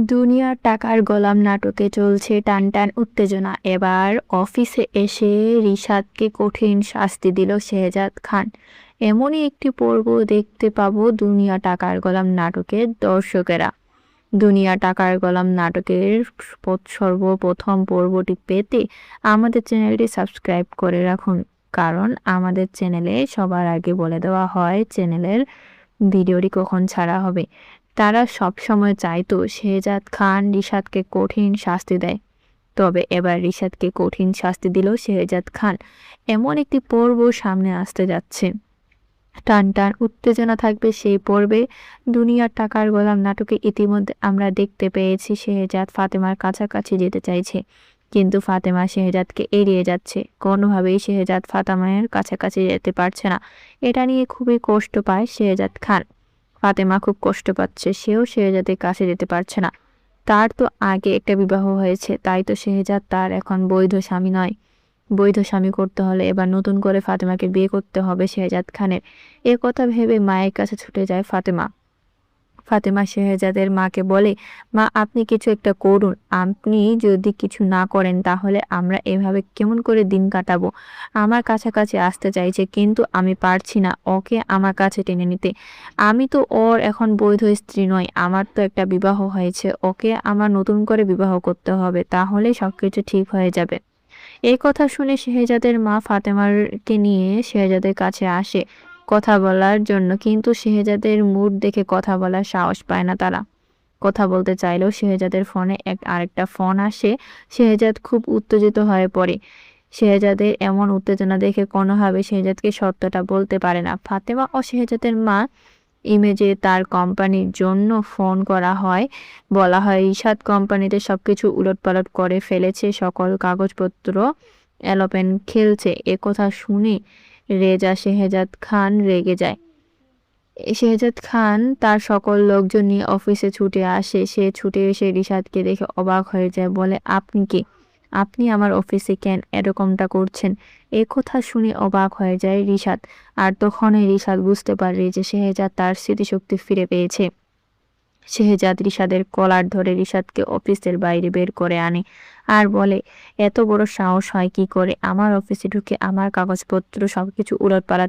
দুনিয়ার টাকার গোলাম নাটকে চলছে টানটান উত্তেজনা। এবার অফিসে এসে রিশাদকে কঠিন শাস্তি দিল শেহজাদ খান। এমনই একটি পর্ব দেখতে পাবো দুনিয়া টাকার গোলাম নাটকের দর্শকেরা। দুনিয়া টাকার গোলাম নাটকের সর্বপ্রথম পর্বটি পেতে আমাদের চ্যানেলটি সাবস্ক্রাইব করে রাখুন, কারণ আমাদের চ্যানেলে সবার আগে বলে দেওয়া হয় চ্যানেলের ভিডিওটি কখন ছাড়া হবে। তারা সবসময় চাইতো শেহজাদ খান রিশাদকে কঠিন শাস্তি দেয়, তবে এবার রিশাদকে কঠিন শাস্তি দিল শেহজাদ খান। এমন একটি পর্ব সামনে আসতে যাচ্ছে, টান টান উত্তেজনা থাকবে সেই পর্বে। দুনিয়ার টাকার গোলাম নাটকে ইতিমধ্যে আমরা দেখতে পেয়েছি শেহজাদ ফাতেমার কাছাকাছি যেতে চাইছে, কিন্তু ফাতেমা শেহজাদকে এড়িয়ে যাচ্ছে। কোনোভাবেই শেহজাদ ফাতেমার কাছাকাছি যেতে পারছে না। এটা নিয়ে খুবই কষ্ট পায় শেহজাদ খান। ফাতেমা খুব কষ্ট পাচ্ছে, সেও শেহজাদের কাছে যেতে পারছে না। তার তো আগে একটা বিবাহ হয়েছে, তাই তো শেহজাদ তার এখন বৈধ স্বামী নয়। বৈধ স্বামী করতে হলে এবার নতুন করে ফাতেমাকে বিয়ে করতে হবে শেহজাদ খানের। এ কথা ভেবে মায়ের কাছে ছুটে যায় ফাতেমা। ফাতেমা শেহজাদের মাকে বলে, মা আপনি কিছু একটা করুন, আপনি যদি কিছু না করেন তাহলে আমরা এভাবে কেমন করে দিন কাটাবো। আমার কাছাকাছি আসতে চাইছে, কিন্তু আমি পারছি না ওকে আমার কাছে টেনে নিতে। আমি তো ওর এখন বৈধ স্ত্রী নই, আমার তো একটা বিবাহ হয়েছে, ওকে আমার নতুন করে বিবাহ করতে হবে, তাহলেই সবকিছু ঠিক হয়ে যাবে। এই কথা শুনে শেহজাদের মা ফাতেমাকে নিয়ে শেহজাদের কাছে আসে কথা বলার জন্য, কিন্তু শেহজাদের মুড দেখে কথা বলার সাহস পায় না তারা। কথা বলতে চাইলেও শেহজাদের ফোনে আরেকটা ফোন আসে। শেহজাদ খুব উত্তেজিত হয়ে পড়ে। শেহজাদের এমন উত্তেজনা দেখে কোনোভাবে শেহজাদকে সত্যটা বলতে পারে না। ফাতেমা ও শেহজাদের মা ইমেজে তার কোম্পানির জন্য ফোন করা হয়। বলা হয় রিশাদ কোম্পানিতে সবকিছু উলটপালট করে ফেলেছে, সকল কাগজপত্র এলোপেন খেলছে। একথা শুনে রেজা শেহজাদ খান রেগে যায়। শেহজাদ খান তার সকল লোকজন নিয়ে অফিসে ছুটে আসে। সে ছুটে এসে রিশাদকে দেখে অবাক হয়ে যায়, বলে আপনি কে? আপনি আমার অফিসে কেন এরকমটা করছেন? এ কথা শুনে অবাক হয়ে যায় রিশাদ। আর তখনই রিশাদ বুঝতে পারে যে শেহজাদ তার স্মৃতিশক্তি ফিরে পেয়েছে। শেহজাদ রিশাদের কলার ধরে রিশাদকে অফিসের বাইরে বের করে আনে আর বলে, এত বড় সাহস হয় কি করে আমার অফিসে ঢুকে আমার কাগজপত্র সবকিছু উলটপালট